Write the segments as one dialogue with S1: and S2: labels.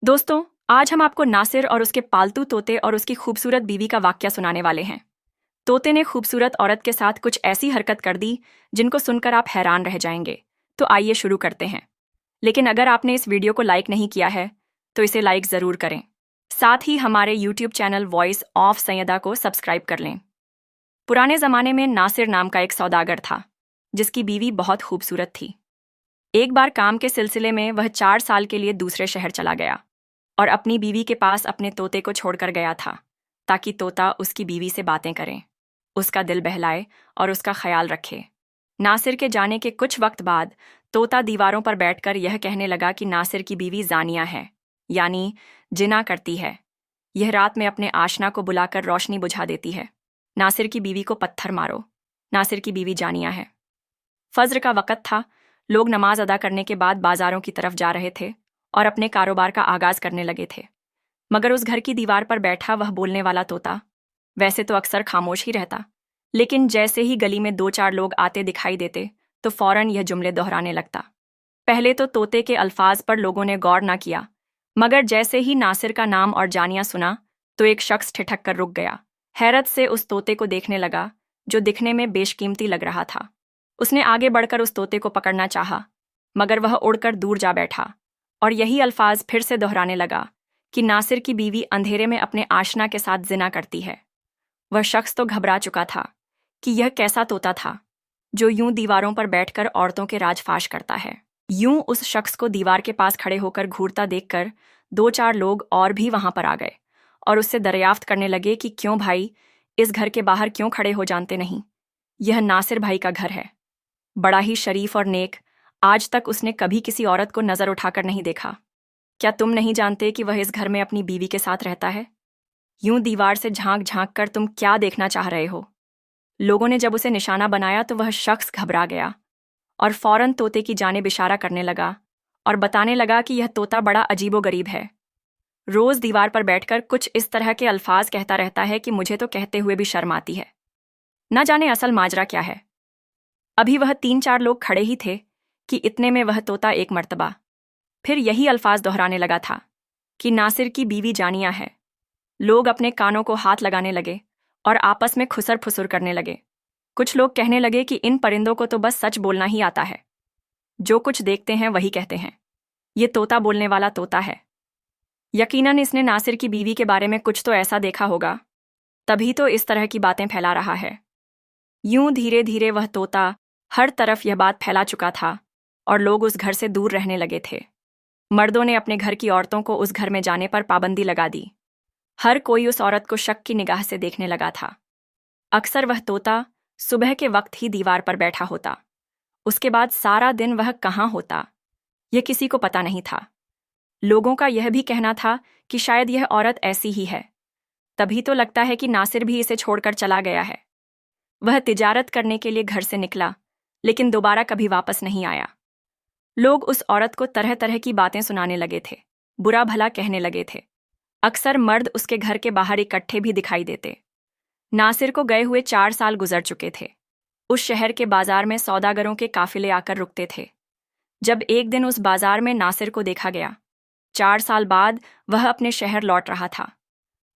S1: दोस्तों, आज हम आपको नासिर और उसके पालतू तोते और उसकी खूबसूरत बीवी का वाकया सुनाने वाले हैं। तोते ने खूबसूरत औरत के साथ कुछ ऐसी हरकत कर दी जिनको सुनकर आप हैरान रह जाएंगे। तो आइए शुरू करते हैं। लेकिन अगर आपने इस वीडियो को लाइक नहीं किया है तो इसे लाइक ज़रूर करें। साथ ही हमारे YouTube channel voice of Syeda को सब्सक्राइब कर लें। पुराने ज़माने में नासिर नाम का एक सौदागर था जिसकी बीवी बहुत खूबसूरत थी। एक बार काम के सिलसिले में वह 4 साल के लिए दूसरे शहर चला गया और अपनी बीवी के पास अपने तोते को छोड़कर गया था ताकि तोता उसकी बीवी से बातें करें, उसका दिल बहलाए और उसका ख्याल रखे। नासिर के जाने के कुछ वक्त बाद तोता दीवारों पर बैठकर यह कहने लगा कि नासिर की बीवी जानिया है, यानी जिना करती है। यह रात में अपने आशना को बुलाकर रोशनी बुझा देती है। नासिर की बीवी को पत्थर मारो। नासिर की बीवी जानिया है। फज्र का वक़्त था। लोग नमाज अदा करने के बाद बाजारों की तरफ जा रहे थे और अपने कारोबार का आगाज करने लगे थे। मगर उस घर की दीवार पर बैठा वह बोलने वाला तोता वैसे तो अक्सर खामोश ही रहता, लेकिन जैसे ही गली में 2-4 लोग आते दिखाई देते तो फौरन यह जुमले दोहराने लगता। पहले तो तोते के अल्फाज पर लोगों ने गौर ना किया, मगर जैसे ही नासिर का नाम और जानिया सुना तो एक शख्स ठिठक कर रुक गया। हैरत से उस तोते को देखने लगा जो दिखने में बेशकीमती लग रहा था। उसने आगे बढ़कर उस तोते को पकड़ना चाहा, मगर वह उड़कर दूर जा बैठा और यही अल्फाज फिर से दोहराने लगा कि नासिर की बीवी अंधेरे में अपने आशना के साथ जिना करती है। वह शख्स तो घबरा चुका था कि यह कैसा तोता था जो यूं दीवारों पर बैठकर औरतों के राजफाश करता है। यूं उस शख्स को दीवार के पास खड़े होकर घूरता देखकर 2-4 लोग और भी वहां पर आ गए और उससे दरियाफ्त करने लगे कि क्यों भाई, इस घर के बाहर क्यों खड़े हो जानते नहीं? यह नासिर भाई का घर है। बड़ा ही शरीफ और नेक, आज तक उसने कभी किसी औरत को नजर उठाकर नहीं देखा। क्या तुम नहीं जानते कि वह इस घर में अपनी बीवी के साथ रहता है? यूं दीवार से झांक झांक कर तुम क्या देखना चाह रहे हो? लोगों ने जब उसे निशाना बनाया तो वह शख्स घबरा गया और फौरन तोते की जानिब इशारा करने लगा और बताने लगा कि यह तोता बड़ा अजीबोगरीब है। रोज दीवार पर बैठकर कुछ इस तरह के अल्फाज कहता रहता है कि मुझे तो कहते हुए भी शर्म आती है। न जाने असल माजरा क्या है। अभी वह 3-4 लोग खड़े ही थे कि इतने में वह तोता एक मर्तबा फिर यही अल्फाज दोहराने लगा था कि नासिर की बीवी जानिया है। लोग अपने कानों को हाथ लगाने लगे और आपस में खुसर फुसुर करने लगे। कुछ लोग कहने लगे कि इन परिंदों को तो बस सच बोलना ही आता है, जो कुछ देखते हैं वही कहते हैं। ये तोता बोलने वाला तोता है। यकीनन इसने नासिर की बीवी के बारे में कुछ तो ऐसा देखा होगा, तभी तो इस तरह की बातें फैला रहा है। यूं धीरे धीरे वह तोता हर तरफ यह बात फैला चुका था और लोग उस घर से दूर रहने लगे थे। मर्दों ने अपने घर की औरतों को उस घर में जाने पर पाबंदी लगा दी। हर कोई उस औरत को शक की निगाह से देखने लगा था। अक्सर वह तोता सुबह के वक्त ही दीवार पर बैठा होता। उसके बाद सारा दिन वह कहाँ होता, यह किसी को पता नहीं था। लोगों का यह भी कहना था कि शायद यह औरत ऐसी ही है, तभी तो लगता है कि नासिर भी इसे छोड़कर चला गया है। वह तिजारत करने के लिए घर से निकला, लेकिन दोबारा कभी वापस नहीं आया। लोग उस औरत को तरह तरह की बातें सुनाने लगे थे, बुरा भला कहने लगे थे। अक्सर मर्द उसके घर के बाहर इकट्ठे भी दिखाई देते। नासिर को गए हुए 4 साल गुजर चुके थे। उस शहर के बाजार में सौदागरों के काफिले आकर रुकते थे। जब एक दिन उस बाजार में नासिर को देखा गया, 4 साल बाद वह अपने शहर लौट रहा था।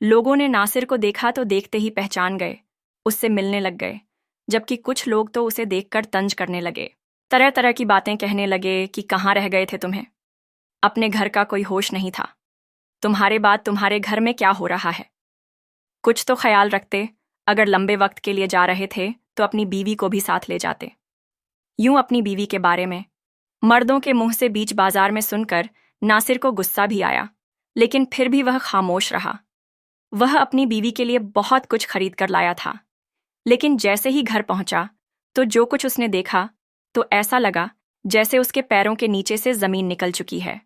S1: लोगों ने नासिर को देखा तो देखते ही पहचान गए, उससे मिलने लग गए, जबकि कुछ लोग तो उसे देखकर तंज करने लगे। तरह तरह की बातें कहने लगे कि कहाँ रह गए थे तुम्हें? अपने घर का कोई होश नहीं था? तुम्हारे बाद तुम्हारे घर में क्या हो रहा है? कुछ तो ख्याल रखते। अगर लंबे वक्त के लिए जा रहे थे तो अपनी बीवी को भी साथ ले जाते। यूं अपनी बीवी के बारे में मर्दों के मुंह से बीच बाजार में सुनकर नासिर को गुस्सा भी आया, लेकिन फिर भी वह खामोश रहा। वह अपनी बीवी के लिए बहुत कुछ खरीद कर लाया था, लेकिन जैसे ही घर पहुंचा तो जो कुछ उसने देखा तो ऐसा लगा जैसे उसके पैरों के नीचे से जमीन निकल चुकी है।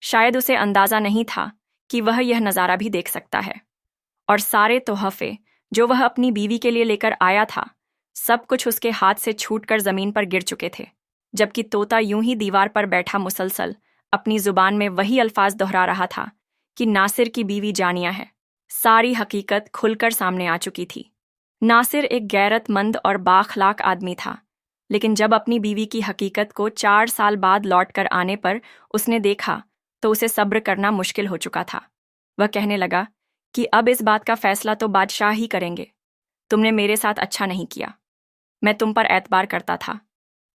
S1: शायद उसे अंदाजा नहीं था कि वह यह नज़ारा भी देख सकता है। और सारे तोहफे जो वह अपनी बीवी के लिए लेकर आया था, सब कुछ उसके हाथ से छूटकर जमीन पर गिर चुके थे, जबकि तोता यूं ही दीवार पर बैठा मुसलसल अपनी जुबान में वही अल्फाज दोहरा रहा था कि नासिर की बीवी जानिया है। सारी हकीकत खुलकर सामने आ चुकी थी। नासिर एक गैरतमंद और बाखलाक आदमी था, लेकिन जब अपनी बीवी की हकीकत को 4 साल बाद लौट कर आने पर उसने देखा तो उसे सब्र करना मुश्किल हो चुका था। वह कहने लगा कि अब इस बात का फैसला तो बादशाह ही करेंगे। तुमने मेरे साथ अच्छा नहीं किया। मैं तुम पर एतबार करता था,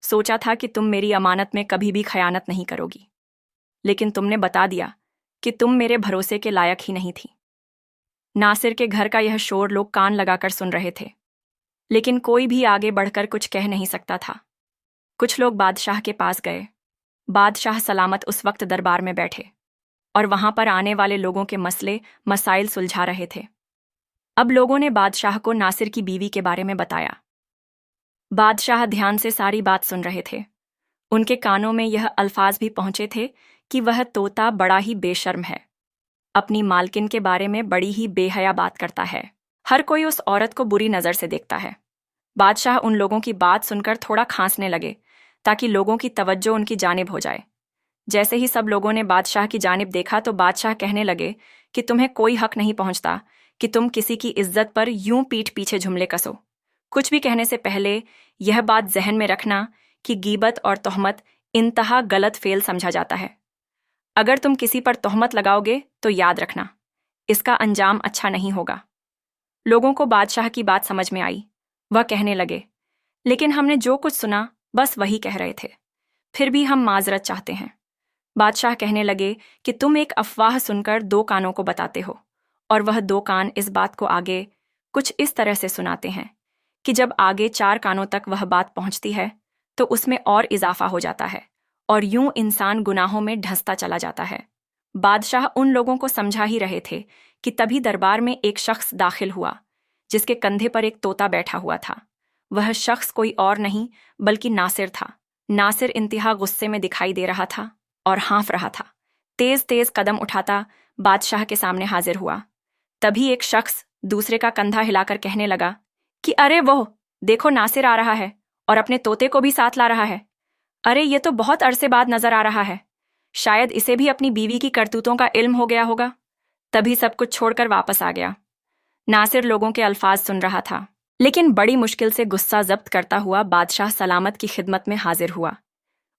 S1: सोचा था कि तुम मेरी अमानत में कभी भी खयानत नहीं करोगी, लेकिन तुमने बता दिया कि तुम मेरे भरोसे के लायक ही नहीं थी। नासिर के घर का यह शोर लोग कान लगाकर सुन रहे थे, लेकिन कोई भी आगे बढ़कर कुछ कह नहीं सकता था। कुछ लोग बादशाह के पास गए। बादशाह सलामत उस वक्त दरबार में बैठे और वहां पर आने वाले लोगों के मसले मसाइल सुलझा रहे थे। अब लोगों ने बादशाह को नासिर की बीवी के बारे में बताया। बादशाह ध्यान से सारी बात सुन रहे थे। उनके कानों में यह अल्फाज भी पहुंचे थे कि वह तोता बड़ा ही बेशर्म है, अपनी मालकिन के बारे में बड़ी ही बेहया बात करता है। हर कोई उस औरत को बुरी नज़र से देखता है। बादशाह उन लोगों की बात सुनकर थोड़ा खांसने लगे ताकि लोगों की तवज्जो उनकी जानिब हो जाए। जैसे ही सब लोगों ने बादशाह की जानिब देखा तो बादशाह कहने लगे कि तुम्हें कोई हक नहीं पहुंचता कि तुम किसी की इज्जत पर यूं पीठ पीछे जुमले कसो। कुछ भी कहने से पहले यह बात जहन में रखना कि गीबत और तोहमत इंतहा गलत फेल समझा जाता है। अगर तुम किसी पर तोहमत लगाओगे तो याद रखना, इसका अंजाम अच्छा नहीं होगा। लोगों को बादशाह की बात समझ में आई। वह कहने लगे, लेकिन हमने जो कुछ सुना बस वही कह रहे थे, फिर भी हम माजरत चाहते हैं। बादशाह कहने लगे कि तुम एक अफवाह सुनकर दो कानों को बताते हो, और वह दो कान इस बात को आगे कुछ इस तरह से सुनाते हैं कि जब आगे चार कानों तक वह बात पहुंचती है तो उसमें और इजाफा हो जाता है और यूं इंसान गुनाहों में ढंसता चला जाता है। बादशाह उन लोगों को समझा ही रहे थे कि तभी दरबार में एक शख्स दाखिल हुआ जिसके कंधे पर एक तोता बैठा हुआ था। वह शख्स कोई और नहीं बल्कि नासिर था। नासिर इंतहा गुस्से में दिखाई दे रहा था और हाँफ रहा था। तेज तेज कदम उठाता बादशाह के सामने हाजिर हुआ। तभी एक शख्स दूसरे का कंधा हिलाकर कहने लगा कि अरे वो देखो, नासिर आ रहा है और अपने तोते को भी साथ ला रहा है। अरे ये तो बहुत अरसे बाद नजर आ रहा है, शायद इसे भी अपनी बीवी की करतूतों का इल्म हो गया होगा। तभी सब कुछ छोड़कर वापस आ गया। नासिर लोगों के अल्फाज सुन रहा था, लेकिन बड़ी मुश्किल से गुस्सा जब्त करता हुआ बादशाह सलामत की खिदमत में हाजिर हुआ।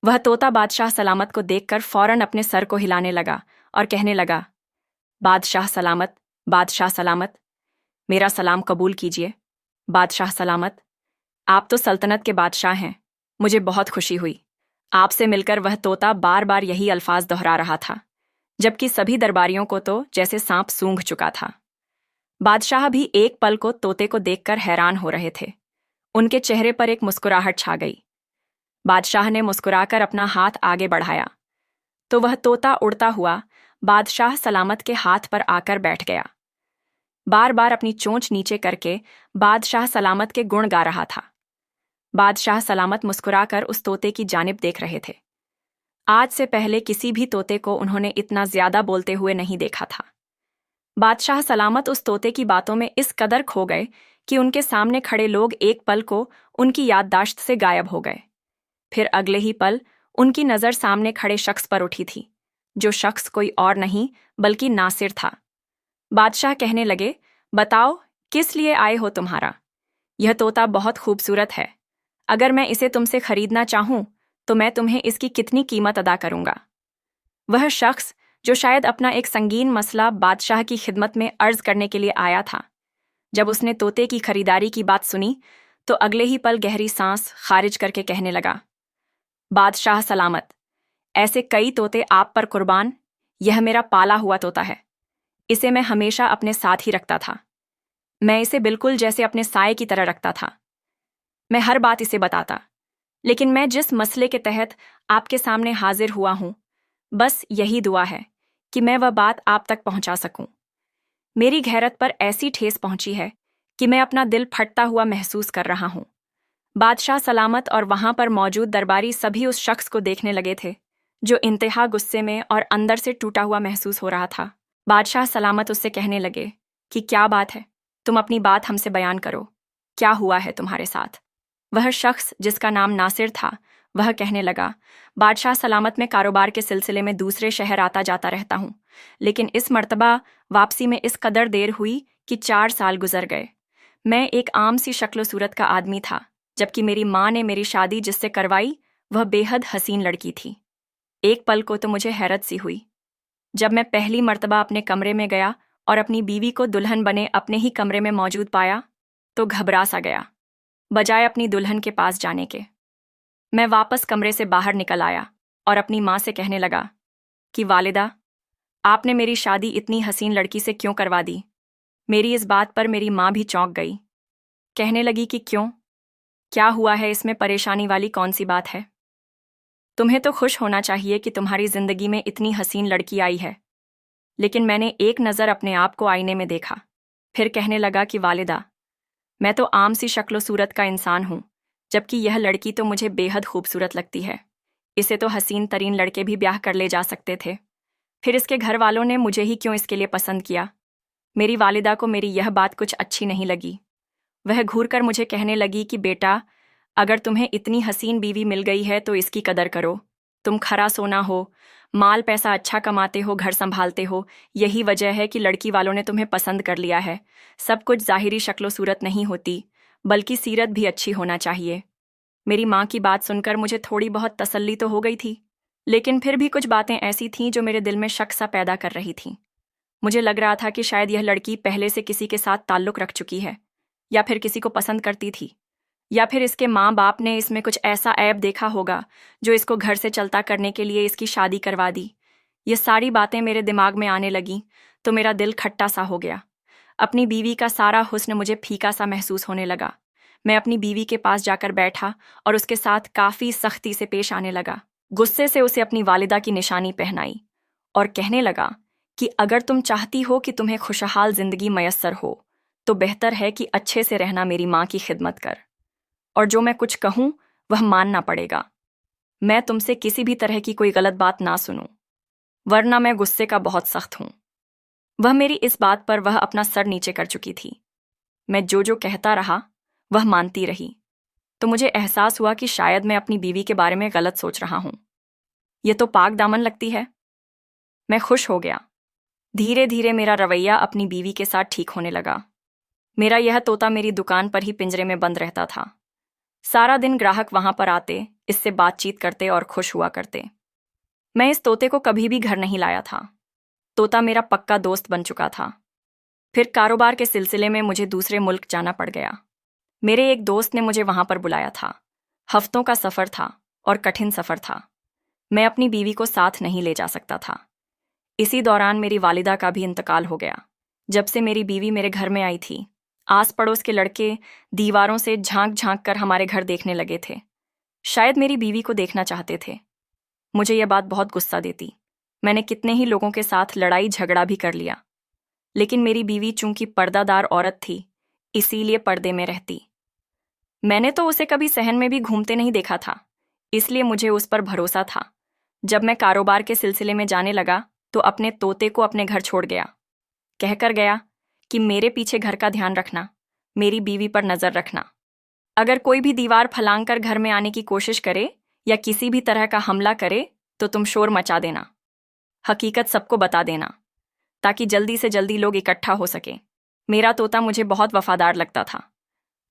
S1: वह तोता बादशाह सलामत को देखकर फौरन अपने सर को हिलाने लगा और कहने लगा, बादशाह सलामत, बादशाह सलामत, मेरा सलाम कबूल कीजिए। बादशाह सलामत, आप तो सल्तनत के बादशाह हैं, मुझे बहुत खुशी हुई। आपसे मिलकर वह तोता बार बार यही अल्फाज दोहरा रहा था, जबकि सभी दरबारियों को तो जैसे सांप सूंघ चुका था। बादशाह भी एक पल को तोते को देखकर हैरान हो रहे थे। उनके चेहरे पर एक मुस्कुराहट छा गई। बादशाह ने मुस्कुराकर अपना हाथ आगे बढ़ाया तो वह तोता उड़ता हुआ बादशाह सलामत के हाथ पर आकर बैठ गया। बार बार अपनी चोंच नीचे करके बादशाह सलामत के गुण गा रहा था। बादशाह सलामत मुस्कुराकर उस तोते की जानिब देख रहे थे। आज से पहले किसी भी तोते को उन्होंने इतना ज्यादा बोलते हुए नहीं देखा था। बादशाह सलामत उस तोते की बातों में इस कदर खो गए कि उनके सामने खड़े लोग एक पल को उनकी याददाश्त से गायब हो गए। फिर अगले ही पल उनकी नज़र सामने खड़े शख्स पर उठी थी, जो शख्स कोई और नहीं बल्कि नासिर था। बादशाह कहने लगे, बताओ किस लिए आए हो तुम्हारा? यह तोता बहुत खूबसूरत है। अगर मैं इसे तुमसे खरीदना चाहूं तो मैं तुम्हें इसकी कितनी कीमत अदा करूंगा? वह शख्स जो शायद अपना एक संगीन मसला बादशाह की खिदमत में अर्ज करने के लिए आया था, जब उसने तोते की खरीदारी की बात सुनी तो अगले ही पल गहरी सांस खारिज करके कहने लगा, बादशाह सलामत, ऐसे कई तोते आप पर कुर्बान, यह मेरा पाला हुआ तोता है। इसे मैं हमेशा अपने साथ ही रखता था। मैं इसे बिल्कुल जैसे अपने साए की तरह रखता था। मैं हर बात इसे बताता, लेकिन मैं जिस मसले के तहत आपके सामने हाजिर हुआ हूं, बस यही दुआ है कि मैं वह बात आप तक पहुंचा सकूं। मेरी गहरत पर ऐसी ठेस पहुंची है कि मैं अपना दिल फटता हुआ महसूस कर रहा हूं। बादशाह सलामत और वहां पर मौजूद दरबारी सभी उस शख्स को देखने लगे थे, जो इंतहा गुस्से में और अंदर से टूटा हुआ महसूस हो रहा था। बादशाह सलामत उससे कहने लगे कि क्या बात है, तुम अपनी बात हमसे बयान करो, क्या हुआ है तुम्हारे साथ? वह शख्स जिसका नाम नासिर था, वह कहने लगा, बादशाह सलामत में कारोबार के सिलसिले में दूसरे शहर आता जाता रहता हूँ, लेकिन इस मर्तबा वापसी में इस कदर देर हुई कि 4 साल गुजर गए। मैं एक आम सी शक्ल सूरत का आदमी था, जबकि मेरी माँ ने मेरी शादी जिससे करवाई वह बेहद हसीन लड़की थी। एक पल को तो मुझे हैरत सी हुई। जब मैं पहली मर्तबा अपने कमरे में गया और अपनी बीवी को दुल्हन बने अपने ही कमरे में मौजूद पाया तो घबरा सा गया, बजाय अपनी दुल्हन के पास जाने के। मैं वापस कमरे से बाहर निकल आया और अपनी माँ से कहने लगा कि वालिदा, आपने मेरी शादी इतनी हसीन लड़की से क्यों करवा दी। मेरी इस बात पर मेरी माँ भी चौंक गई। कहने लगी कि क्यों, क्या हुआ है, इसमें परेशानी वाली कौन सी बात है। तुम्हें तो खुश होना चाहिए कि तुम्हारी जिंदगी में इतनी हसीन लड़की आई है। लेकिन मैंने एक नज़र अपने आप को आईने में देखा, फिर कहने लगा कि वालिदा, मैं तो आम सी शक्लो सूरत का इंसान हूँ, जबकि यह लड़की तो मुझे बेहद खूबसूरत लगती है। इसे तो हसीन तरीन लड़के भी ब्याह कर ले जा सकते थे। फिर इसके घर वालों ने मुझे ही क्यों इसके लिए पसंद किया। मेरी वालिदा को मेरी यह बात कुछ अच्छी नहीं लगी। वह घूर कर मुझे कहने लगी कि बेटा, अगर तुम्हें इतनी हसीन बीवी मिल गई है तो इसकी कदर करो। तुम खरा सोना हो, माल पैसा अच्छा कमाते हो, घर संभालते हो, यही वजह है कि लड़की वालों ने तुम्हें पसंद कर लिया है। सब कुछ ज़ाहिरी शक्लो सूरत नहीं होती, बल्कि सीरत भी अच्छी होना चाहिए। मेरी माँ की बात सुनकर मुझे थोड़ी बहुत तसल्ली तो हो गई थी, लेकिन फिर भी कुछ बातें ऐसी थीं जो मेरे दिल में शक सा पैदा कर रही थीं। मुझे लग रहा था कि शायद यह लड़की पहले से किसी के साथ ताल्लुक़ रख चुकी है, या फिर किसी को पसंद करती थी, या फिर इसके माँ बाप ने इसमें कुछ ऐसा ऐब देखा होगा जो इसको घर से चलता करने के लिए इसकी शादी करवा दी। ये सारी बातें मेरे दिमाग में आने लगीं तो मेरा दिल खट्टा सा हो गया। अपनी बीवी का सारा हुस्न मुझे फीका सा महसूस होने लगा। मैं अपनी बीवी के पास जाकर बैठा और उसके साथ काफ़ी सख्ती से पेश आने लगा। गुस्से से उसे अपनी वालिदा की निशानी पहनाई और कहने लगा कि अगर तुम चाहती हो कि तुम्हें खुशहाल जिंदगी मयस्सर हो तो बेहतर है कि अच्छे से रहना मेरी माँ की खिदमत कर, और जो मैं कुछ कहूँ वह मानना पड़ेगा। मैं तुमसे किसी भी तरह की कोई गलत बात ना सुनूं, वरना मैं गुस्से का बहुत सख्त हूँ। वह मेरी इस बात पर वह अपना सर नीचे कर चुकी थी। मैं जो जो कहता रहा वह मानती रही, तो मुझे एहसास हुआ कि शायद मैं अपनी बीवी के बारे में गलत सोच रहा हूँ। ये तो पाक दामन लगती है। मैं खुश हो गया। धीरे धीरे मेरा रवैया अपनी बीवी के साथ ठीक होने लगा। मेरा यह तोता मेरी दुकान पर ही पिंजरे में बंद रहता था। सारा दिन ग्राहक वहां पर आते, इससे बातचीत करते और खुश हुआ करते। मैं इस तोते को कभी भी घर नहीं लाया था। तोता मेरा पक्का दोस्त बन चुका था। फिर कारोबार के सिलसिले में मुझे दूसरे मुल्क जाना पड़ गया। मेरे एक दोस्त ने मुझे वहां पर बुलाया था। हफ्तों का सफ़र था और कठिन सफ़र था। मैं अपनी बीवी को साथ नहीं ले जा सकता था। इसी दौरान मेरी वालिदा का भी इंतकाल हो गया। जब से मेरी बीवी मेरे घर में आई थी, आस पड़ोस के लड़के दीवारों से झांक झांक कर हमारे घर देखने लगे थे। शायद मेरी बीवी को देखना चाहते थे। मुझे यह बात बहुत गुस्सा देती। मैंने कितने ही लोगों के साथ लड़ाई झगड़ा भी कर लिया, लेकिन मेरी बीवी चूंकि पर्दादार औरत थी, इसीलिए पर्दे में रहती। मैंने तो उसे कभी सहन में भी घूमते नहीं देखा था, इसलिए मुझे उस पर भरोसा था। जब मैं कारोबार के सिलसिले में जाने लगा तो अपने तोते को अपने घर छोड़ गया, कहकर गया कि मेरे पीछे घर का ध्यान रखना, मेरी बीवी पर नज़र रखना। अगर कोई भी दीवार फलांग कर घर में आने की कोशिश करे या किसी भी तरह का हमला करे तो तुम शोर मचा देना, हकीकत सबको बता देना, ताकि जल्दी से जल्दी लोग इकट्ठा हो सके। मेरा तोता मुझे बहुत वफादार लगता था।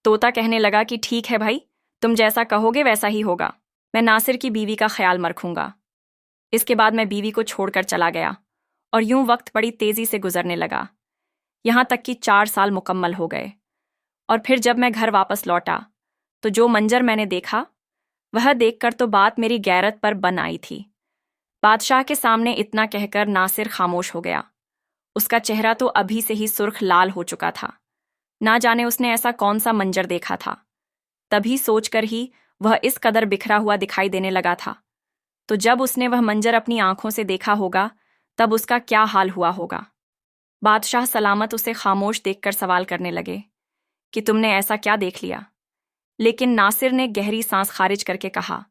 S1: तोता कहने लगा कि ठीक है भाई, तुम जैसा कहोगे वैसा ही होगा। मैं नासिर की बीवी का ख्याल रखूंगा। इसके बाद मैं बीवी को छोड़कर चला गया और यूं वक्त बड़ी तेजी से गुजरने लगा, यहाँ तक कि 4 साल मुकम्मल हो गए। और फिर जब मैं घर वापस लौटा तो जो मंजर मैंने देखा वह देखकर तो बात मेरी गैरत पर बन आई थी। बादशाह के सामने इतना कहकर नासिर खामोश हो गया। उसका चेहरा तो अभी से ही सुर्ख लाल हो चुका था। ना जाने उसने ऐसा कौन सा मंजर देखा था। तभी सोचकर ही वह इस कदर बिखरा हुआ दिखाई देने लगा था। तो जब उसने वह मंजर अपनी आंखों से देखा होगा तब उसका क्या हाल हुआ होगा। बादशाह सलामत उसे खामोश देखकर सवाल करने लगे कि तुमने ऐसा क्या देख लिया। लेकिन नासिर ने गहरी सांस खारिज करके कहा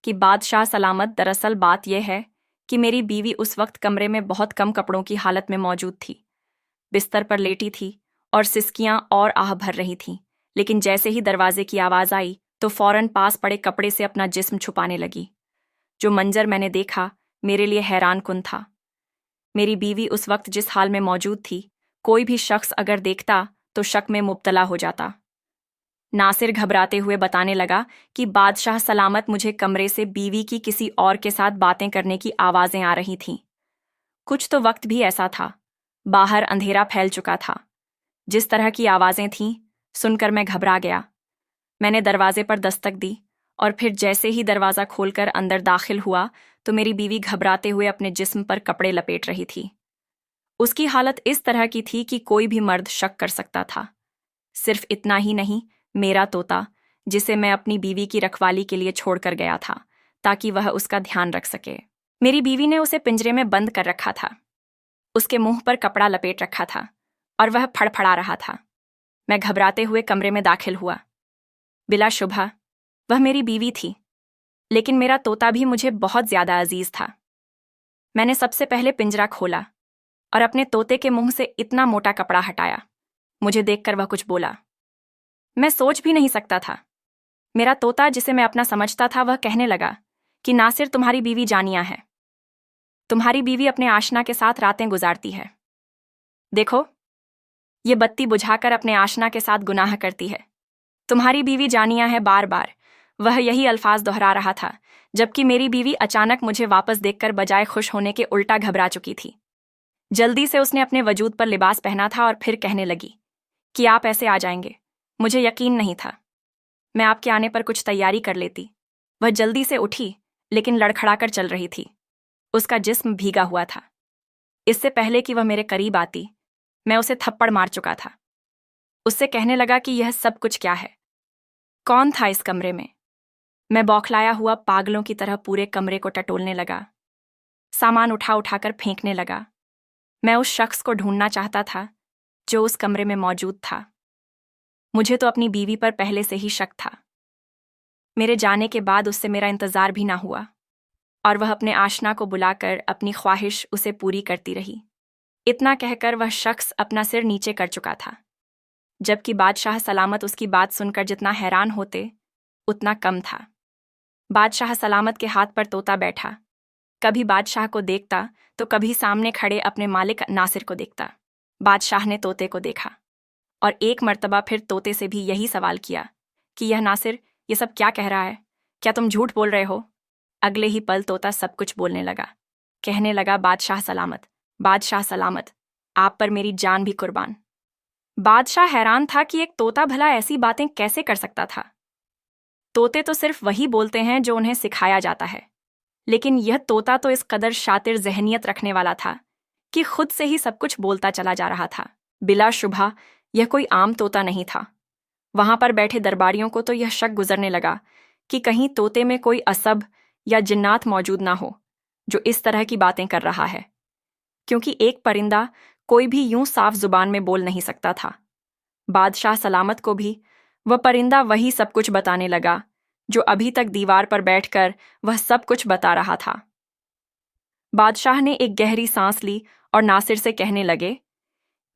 S1: कि बादशाह सलामत, दरअसल बात यह है कि मेरी बीवी उस वक्त कमरे में बहुत कम कपड़ों की हालत में मौजूद थी। बिस्तर पर लेटी थी और सिसकियां और आह भर रही थीं। लेकिन जैसे ही दरवाजे की आवाज़ आई तो फौरन पास पड़े कपड़े से अपना जिस्म छुपाने लगी। जो मंजर मैंने देखा मेरे लिए हैरान कुन था। मेरी बीवी उस वक्त जिस हाल में मौजूद थी, कोई भी शख्स अगर देखता तो शक में मुब्तला हो जाता। नासिर घबराते हुए बताने लगा कि बादशाह सलामत, मुझे कमरे से बीवी की किसी और के साथ बातें करने की आवाज़ें आ रही थीं। कुछ तो वक्त भी ऐसा था। बाहर अंधेरा फैल चुका था। जिस तरह की आवाज़ें थीं, सुनकर मैं घबरा गया। मैंने दरवाजे पर दस्तक दी और फिर जैसे ही दरवाज़ा खोलकर अंदर दाखिल हुआ तो मेरी बीवी घबराते हुए अपने जिस्म पर कपड़े लपेट रही थी। उसकी हालत इस तरह की थी कि कोई भी मर्द शक कर सकता था। सिर्फ इतना ही नहीं, मेरा तोता, जिसे मैं अपनी बीवी की रखवाली के लिए छोड़कर गया था ताकि वह उसका ध्यान रख सके, मेरी बीवी ने उसे पिंजरे में बंद कर रखा था। उसके मुंह पर कपड़ा लपेट रखा था और वह फड़फड़ा रहा था। मैं घबराते हुए कमरे में दाखिल हुआ। बिला शुबह वह मेरी बीवी थी, लेकिन मेरा तोता भी मुझे बहुत ज्यादा अजीज था। मैंने सबसे पहले पिंजरा खोला और अपने तोते के मुंह से इतना मोटा कपड़ा हटाया। मुझे देखकर वह कुछ बोला। मैं सोच भी नहीं सकता था। मेरा तोता, जिसे मैं अपना समझता था, वह कहने लगा कि नासिर, तुम्हारी बीवी जानिया है। तुम्हारी बीवी अपने आशना के साथ रातें गुजारती है। देखो, ये बत्ती बुझाकर अपने आशना के साथ गुनाह करती है। तुम्हारी बीवी जानिया है। बार बार वह यही अल्फाज दोहरा रहा था, जबकि मेरी बीवी अचानक मुझे वापस देखकर बजाय खुश होने के उल्टा घबरा चुकी थी। जल्दी से उसने अपने वजूद पर लिबास पहना था और फिर कहने लगी कि आप ऐसे आ जाएंगे, मुझे यकीन नहीं था। मैं आपके आने पर कुछ तैयारी कर लेती। वह जल्दी से उठी, लेकिन लड़खड़ाकर चल रही थी। उसका जिस्म भीगा हुआ था। इससे पहले कि वह मेरे करीब आती, मैं उसे थप्पड़ मार चुका था। उससे कहने लगा कि यह सब कुछ क्या है, कौन था इस कमरे में। मैं बौखलाया हुआ पागलों की तरह पूरे कमरे को टटोलने लगा, सामान उठा उठाकर फेंकने लगा। मैं उस शख्स को ढूंढना चाहता था जो उस कमरे में मौजूद था। मुझे तो अपनी बीवी पर पहले से ही शक था। मेरे जाने के बाद उससे मेरा इंतजार भी ना हुआ और वह अपने आशना को बुलाकर अपनी ख्वाहिश उसे पूरी करती रही। इतना कहकर वह शख्स अपना सिर नीचे कर चुका था, जबकि बादशाह सलामत उसकी बात सुनकर जितना हैरान होते उतना कम था। बादशाह सलामत के हाथ पर तोता बैठा कभी बादशाह को देखता तो कभी सामने खड़े अपने मालिक नासिर को देखता। बादशाह ने तोते को देखा और एक मर्तबा फिर तोते से भी यही सवाल किया कि यह नासिर ये सब क्या कह रहा है, क्या तुम झूठ बोल रहे हो? अगले ही पल तोता सब कुछ बोलने लगा। कहने लगा, बादशाह सलामत, बादशाह सलामत, आप पर मेरी जान भी कुर्बान। बादशाह हैरान था कि एक तोता भला ऐसी बातें कैसे कर सकता था। तोते तो सिर्फ वही बोलते हैं जो उन्हें सिखाया जाता है, लेकिन यह तोता तो इस कदर शातिर जहनियत रखने वाला था कि खुद से ही सब कुछ बोलता चला जा रहा था। बिला शुबह यह कोई आम तोता नहीं था। वहां पर बैठे दरबारियों को तो यह शक गुजरने लगा कि कहीं तोते में कोई असब या जिन्नात मौजूद ना हो जो इस तरह की बातें कर रहा है, क्योंकि एक परिंदा कोई भी यूं साफ जुबान में बोल नहीं सकता था। बादशाह सलामत को भी वह परिंदा वही सब कुछ बताने लगा जो अभी तक दीवार पर बैठकर वह सब कुछ बता रहा था। बादशाह ने एक गहरी सांस ली और नासिर से कहने लगे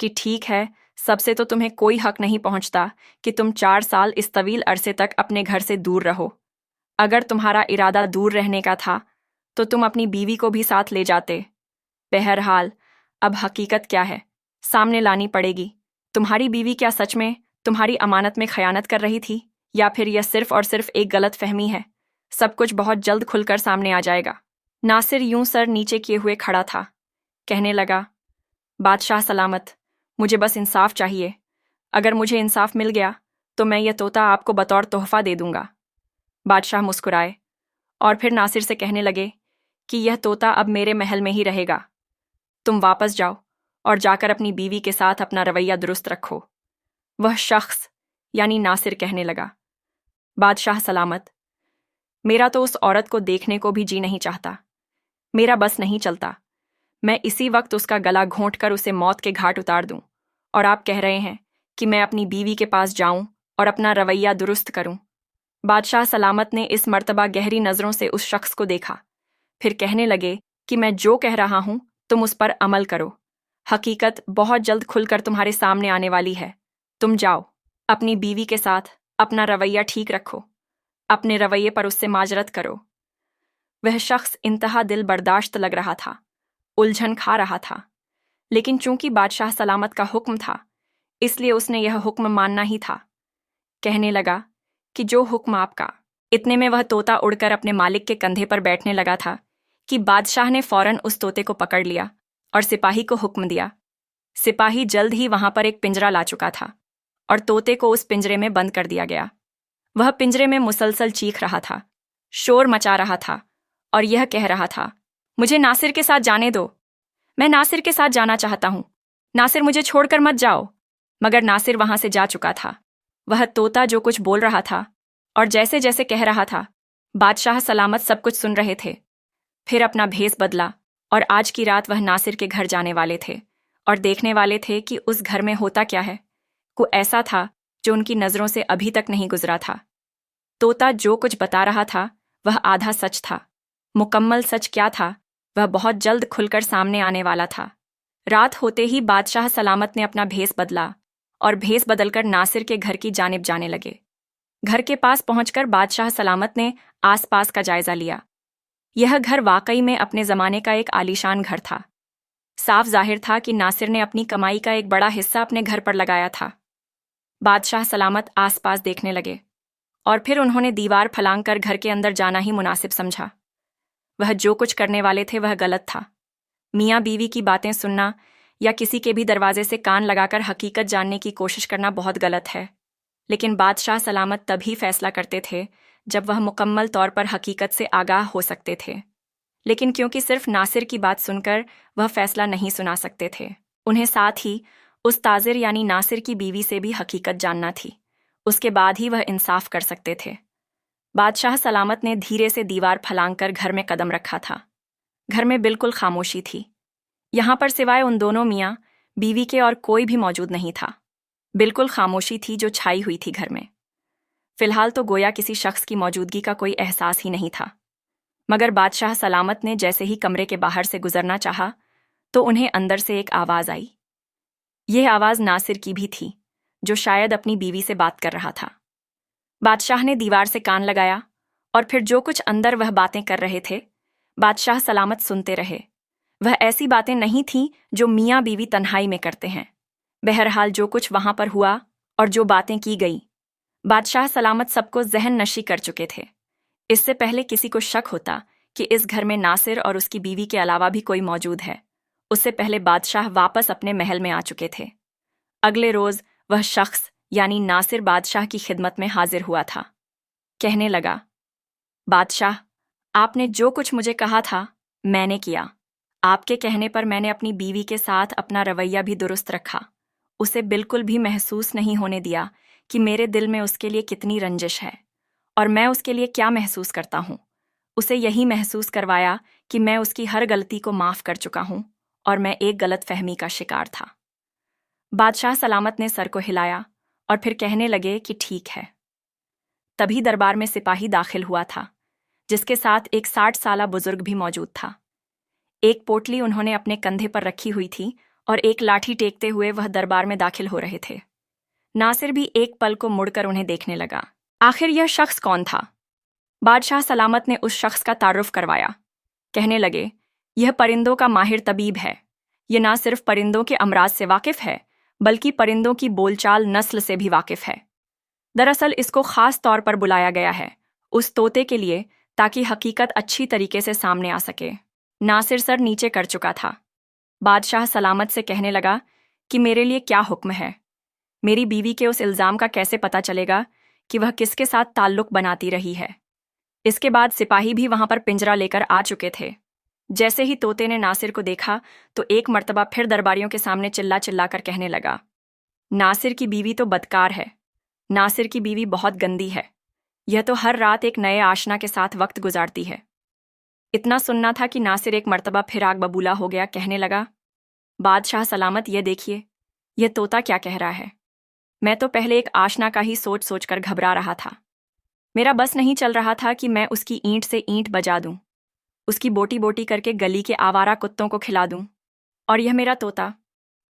S1: कि ठीक है, सबसे तो तुम्हें कोई हक नहीं पहुंचता कि तुम 4 साल इस तवील अरसे तक अपने घर से दूर रहो। अगर तुम्हारा इरादा दूर रहने का था तो तुम अपनी बीवी को भी साथ ले जाते। बहरहाल अब हकीकत क्या है, सामने लानी पड़ेगी। तुम्हारी बीवी क्या सच में तुम्हारी अमानत में खयानत कर रही थी, या फिर यह सिर्फ और सिर्फ एक गलत फहमी है? सब कुछ बहुत जल्द खुलकर सामने आ जाएगा। नासिर यूं सर नीचे किए हुए खड़ा था। कहने लगा, बादशाह सलामत, मुझे बस इंसाफ चाहिए। अगर मुझे इंसाफ मिल गया तो मैं यह तोता आपको बतौर तोहफा दे दूंगा। बादशाह मुस्कुराए और फिर नासिर से कहने लगे कि यह तोता अब मेरे महल में ही रहेगा। तुम वापस जाओ और जाकर अपनी बीवी के साथ अपना रवैया दुरुस्त रखो। वह शख्स यानी नासिर कहने लगा, बादशाह सलामत, मेरा तो उस औरत को देखने को भी जी नहीं चाहता। मेरा बस नहीं चलता। मैं इसी वक्त उसका गला घोंट कर उसे मौत के घाट उतार दूं, और आप कह रहे हैं कि मैं अपनी बीवी के पास जाऊं और अपना रवैया दुरुस्त करूं। बादशाह सलामत ने इस मर्तबा गहरी नजरों से उस शख्स को देखा, फिर कहने लगे कि मैं जो कह रहा हूं तुम उस पर अमल करो। हकीकत बहुत जल्द खुलकर तुम्हारे सामने आने वाली है। तुम जाओ, अपनी बीवी के साथ अपना रवैया ठीक रखो, अपने रवैये पर उससे माजरत करो। वह शख्स इंतहा दिल बर्दाश्त लग रहा था, उलझन खा रहा था, लेकिन चूंकि बादशाह सलामत का हुक्म था इसलिए उसने यह हुक्म मानना ही था। कहने लगा कि जो हुक्म आपका। इतने में वह तोता उड़कर अपने मालिक के कंधे पर बैठने लगा था कि बादशाह ने फौरन उस तोते को पकड़ लिया और सिपाही को हुक्म दिया। सिपाही जल्द ही वहां पर एक पिंजरा ला चुका था और तोते को उस पिंजरे में बंद कर दिया गया। वह पिंजरे में मुसलसल चीख रहा था, शोर मचा रहा था और यह कह रहा था, मुझे नासिर के साथ जाने दो, मैं नासिर के साथ जाना चाहता हूं, नासिर मुझे छोड़कर मत जाओ। मगर नासिर वहां से जा चुका था। वह तोता जो कुछ बोल रहा था और जैसे जैसे कह रहा था, बादशाह सलामत सब कुछ सुन रहे थे। फिर अपना भेस बदला और आज की रात वह नासिर के घर जाने वाले थे और देखने वाले थे कि उस घर में होता क्या है। को ऐसा था जो उनकी नजरों से अभी तक नहीं गुजरा था। तोता जो कुछ बता रहा था वह आधा सच था। मुकम्मल सच क्या था वह बहुत जल्द खुलकर सामने आने वाला था। रात होते ही बादशाह सलामत ने अपना भेस बदला और भेस बदलकर नासिर के घर की जानिब जाने लगे। घर के पास पहुंचकर बादशाह सलामत ने आसपास का जायजा लिया। यह घर वाकई में अपने जमाने का एक आलीशान घर था। साफ जाहिर था कि नासिर ने अपनी कमाई का एक बड़ा हिस्सा अपने घर पर लगाया था। बादशाह सलामत आसपास देखने लगे और फिर उन्होंने दीवार फलांग कर घर के अंदर जाना ही मुनासिब समझा। वह जो कुछ करने वाले थे वह गलत था। मियाँ बीवी की बातें सुनना या किसी के भी दरवाजे से कान लगाकर हकीकत जानने की कोशिश करना बहुत गलत है, लेकिन बादशाह सलामत तभी फैसला करते थे जब वह मुकम्मल तौर पर हकीकत से आगाह हो सकते थे। लेकिन क्योंकि सिर्फ नासिर की बात सुनकर वह फैसला नहीं सुना सकते थे, उन्हें साथ ही उस ताजिर यानी नासिर की बीवी से भी हकीकत जानना थी। उसके बाद ही वह इंसाफ कर सकते थे। बादशाह सलामत ने धीरे से दीवार फलांग कर घर में कदम रखा था। घर में बिल्कुल खामोशी थी। यहाँ पर सिवाय उन दोनों मियाँ बीवी के और कोई भी मौजूद नहीं था। बिल्कुल खामोशी थी जो छाई हुई थी घर में। फिलहाल तो गोया किसी शख्स की मौजूदगी का कोई एहसास ही नहीं था। मगर बादशाह सलामत ने जैसे ही कमरे के बाहर से गुजरना चाहा तो उन्हें अंदर से एक आवाज़ आई। यह आवाज़ नासिर की भी थी, जो शायद अपनी बीवी से बात कर रहा था। बादशाह ने दीवार से कान लगाया और फिर जो कुछ अंदर वह बातें कर रहे थे बादशाह सलामत सुनते रहे। वह ऐसी बातें नहीं थीं जो मियाँ बीवी तन्हाई में करते हैं। बहरहाल जो कुछ वहां पर हुआ और जो बातें की गई, बादशाह सलामत सबको जहन नशी कर चुके थे। इससे पहले किसी को शक होता कि इस घर में नासिर और उसकी बीवी के अलावा भी कोई मौजूद है, उससे पहले बादशाह वापस अपने महल में आ चुके थे। अगले रोज वह शख्स यानी नासिर बादशाह की खिदमत में हाजिर हुआ था। कहने लगा, बादशाह, आपने जो कुछ मुझे कहा था मैंने किया। आपके कहने पर मैंने अपनी बीवी के साथ अपना रवैया भी दुरुस्त रखा। उसे बिल्कुल भी महसूस नहीं होने दिया कि मेरे दिल में उसके लिए कितनी रंजिश है और मैं उसके लिए क्या महसूस करता हूँ। उसे यही महसूस करवाया कि मैं उसकी हर गलती को माफ़ कर चुका हूँ और मैं एक गलत फहमी का शिकार था। बादशाह सलामत ने सर को हिलाया और फिर कहने लगे कि ठीक है। तभी दरबार में सिपाही दाखिल हुआ था, जिसके साथ एक 60 साला बुजुर्ग भी मौजूद था। एक पोटली उन्होंने अपने कंधे पर रखी हुई थी और एक लाठी टेकते हुए वह दरबार में दाखिल हो रहे थे। नासिर भी एक पल को मुड़कर उन्हें देखने लगा। आखिर यह शख्स कौन था? बादशाह सलामत ने उस शख्स का तारुफ करवाया। कहने लगे, यह परिंदों का माहिर तबीब है। यह ना सिर्फ परिंदों के अमराज से वाकिफ है, बल्कि परिंदों की बोलचाल नस्ल से भी वाकिफ है। दरअसल इसको खास तौर पर बुलाया गया है उस तोते के लिए, ताकि हकीकत अच्छी तरीके से सामने आ सके। नासिर सर नीचे कर चुका था। बादशाह सलामत से कहने लगा कि मेरे लिए क्या हुक्म है? मेरी बीवी के उस इल्ज़ाम का कैसे पता चलेगा कि वह किसके साथ ताल्लुक बनाती रही है? इसके बाद सिपाही भी वहां पर पिंजरा लेकर आ चुके थे। जैसे ही तोते ने नासिर को देखा तो एक मर्तबा फिर दरबारियों के सामने चिल्ला चिल्ला कर कहने लगा, नासिर की बीवी तो बदकार है। नासिर की बीवी बहुत गंदी है। यह तो हर रात एक नए आशना के साथ वक्त गुजारती है। इतना सुनना था कि नासिर एक मर्तबा फिर आग बबूला हो गया। कहने लगा, बादशाह सलामत, ये देखिए, यह तोता क्या कह रहा है। मैं तो पहले एक आशना का ही सोच सोच कर घबरा रहा था। मेरा बस नहीं चल रहा था कि मैं उसकी ईंट से ईंट बजा दूं, उसकी बोटी बोटी करके गली के आवारा कुत्तों को खिला दूं, और यह मेरा तोता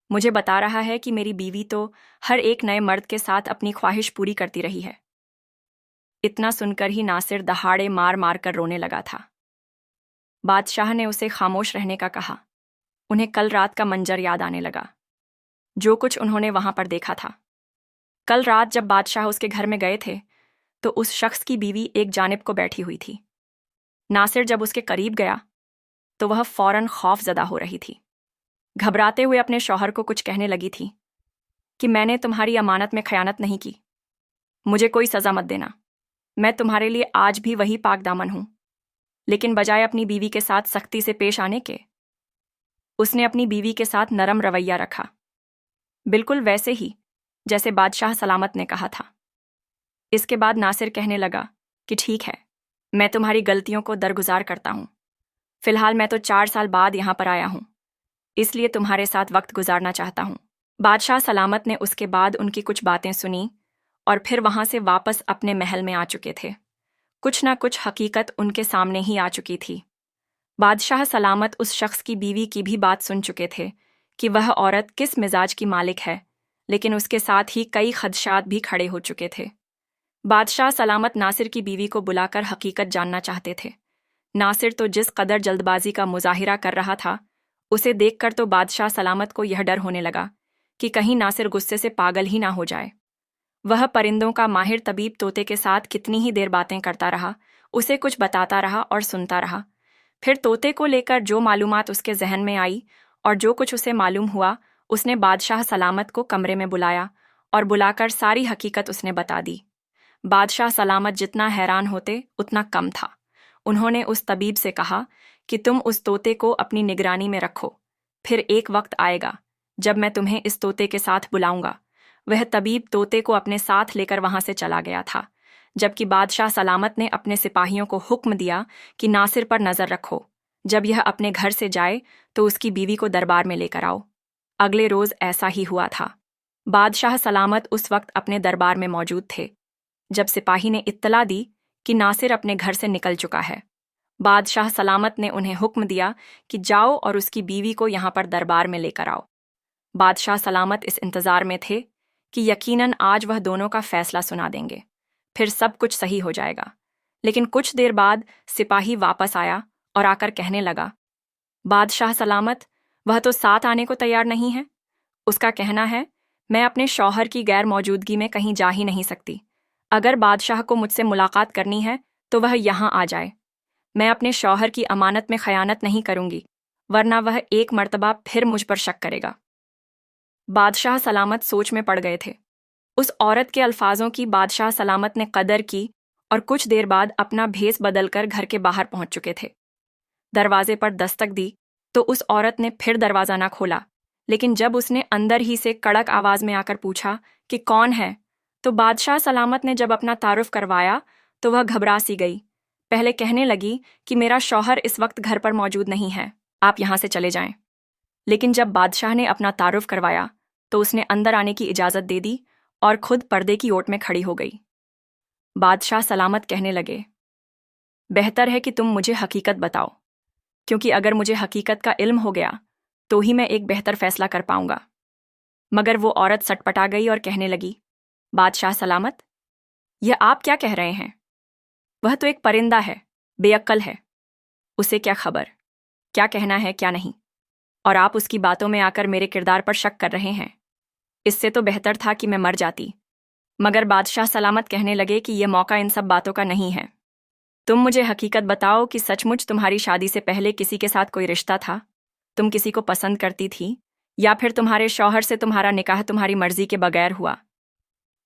S1: मुझे बता रहा है कि मेरी बीवी तो हर एक नए मर्द के साथ अपनी ख्वाहिश पूरी करती रही है। इतना सुनकर ही नासिर दहाड़े मार मार कर रोने लगा था। बादशाह ने उसे खामोश रहने का कहा। उन्हें कल रात का मंजर याद आने लगा, जो कुछ उन्होंने वहां पर देखा था। कल रात जब बादशाह उसके घर में गए थे तो उस शख्स की बीवी एक जानिब को बैठी हुई थी। नासिर जब उसके करीब गया तो वह फौरन खौफजदा हो रही थी। घबराते हुए अपने शौहर को कुछ कहने लगी थी कि मैंने तुम्हारी अमानत में खयानत नहीं की, मुझे कोई सज़ा मत देना। मैं तुम्हारे लिए आज भी वही पाक दामन हूं। लेकिन बजाय अपनी बीवी के साथ सख्ती से पेश आने के, उसने अपनी बीवी के साथ नरम रवैया रखा, बिल्कुल वैसे ही जैसे बादशाह सलामत ने कहा था। इसके बाद नासिर कहने लगा कि ठीक है, मैं तुम्हारी गलतियों को दरगुजार करता हूं। फिलहाल मैं तो 4 साल बाद यहां पर आया हूं, इसलिए तुम्हारे साथ वक्त गुजारना चाहता हूं। बादशाह सलामत ने उसके बाद उनकी कुछ बातें सुनी और फिर वहां से वापस अपने महल में आ चुके थे। कुछ ना कुछ हकीकत उनके सामने ही आ चुकी थी। बादशाह सलामत उस शख्स की बीवी की भी बात सुन चुके थे कि वह औरत किस मिजाज की मालिक है, लेकिन उसके साथ ही कई खदशात भी खड़े हो चुके थे। बादशाह सलामत नासिर की बीवी को बुलाकर हकीकत जानना चाहते थे। नासिर तो जिस कदर जल्दबाजी का मुजाहिरा कर रहा था, उसे देखकर तो बादशाह सलामत को यह डर होने लगा कि कहीं नासिर गुस्से से पागल ही ना हो जाए। वह परिंदों का माहिर तबीब तोते के साथ कितनी ही देर बातें करता रहा, उसे कुछ बताता रहा और सुनता रहा। फिर तोते को लेकर जो मालूमात उसके जहन में आई और जो कुछ उसे मालूम हुआ, उसने बादशाह सलामत को कमरे में बुलाया और बुलाकर सारी हकीकत उसने बता दी। बादशाह सलामत जितना हैरान होते उतना कम था। उन्होंने उस तबीब से कहा कि तुम उस तोते को अपनी निगरानी में रखो, फिर एक वक्त आएगा जब मैं तुम्हें इस तोते के साथ बुलाऊंगा। वह तबीब तोते को अपने साथ लेकर वहां से चला गया था, जबकि बादशाह सलामत ने अपने सिपाहियों को हुक्म दिया कि नासिर पर नजर रखो। जब यह अपने घर से जाए तो उसकी बीवी को दरबार में लेकर आओ। अगले रोज ऐसा ही हुआ था। बादशाह सलामत उस वक्त अपने दरबार में मौजूद थे जब सिपाही ने इत्तला दी कि नासिर अपने घर से निकल चुका है। बादशाह सलामत ने उन्हें हुक्म दिया कि जाओ और उसकी बीवी को यहां पर दरबार में लेकर आओ। बादशाह सलामत इस इंतजार में थे कि यकीनन आज वह दोनों का फैसला सुना देंगे, फिर सब कुछ सही हो जाएगा। लेकिन कुछ देर बाद सिपाही वापस आया और आकर कहने लगा, बादशाह सलामत, वह तो साथ आने को तैयार नहीं है। उसका कहना है, मैं अपने शौहर की गैर मौजूदगी में कहीं जा ही नहीं सकती। अगर बादशाह को मुझसे मुलाकात करनी है तो वह यहाँ आ जाए। मैं अपने शौहर की अमानत में खयानत नहीं करूंगी, वरना वह एक मर्तबा फिर मुझ पर शक करेगा। बादशाह सलामत सोच में पड़ गए थे। उस औरत के अल्फाजों की बादशाह सलामत ने कदर की और कुछ देर बाद अपना भेस बदलकर घर के बाहर पहुंच चुके थे। दरवाजे पर दस्तक दी तो उस औरत ने फिर दरवाजा ना खोला, लेकिन जब उसने अंदर ही से कड़क आवाज में आकर पूछा कि कौन है, तो बादशाह सलामत ने जब अपना तारुफ करवाया तो वह घबरा सी गई। पहले कहने लगी कि मेरा शौहर इस वक्त घर पर मौजूद नहीं है, आप यहां से चले जाएं। लेकिन जब बादशाह ने अपना तारुफ करवाया तो उसने अंदर आने की इजाजत दे दी और खुद पर्दे की ओट में खड़ी हो गई। बादशाह सलामत कहने लगे, बेहतर है कि तुम मुझे हकीकत बताओ, क्योंकि अगर मुझे हकीकत का इल्म हो गया तो ही मैं एक बेहतर फैसला कर पाऊंगा। मगर वो औरत सटपटा गई और कहने लगी, बादशाह सलामत, यह आप क्या कह रहे हैं? वह तो एक परिंदा है, बेअक्ल है, उसे क्या खबर क्या कहना है क्या नहीं, और आप उसकी बातों में आकर मेरे किरदार पर शक कर रहे हैं। इससे तो बेहतर था कि मैं मर जाती। मगर बादशाह सलामत कहने लगे कि यह मौका इन सब बातों का नहीं है। तुम मुझे हकीकत बताओ कि सचमुच तुम्हारी शादी से पहले किसी के साथ कोई रिश्ता था, तुम किसी को पसंद करती थी, या फिर तुम्हारे शौहर से तुम्हारा निकाह तुम्हारी मर्जी के बगैर हुआ।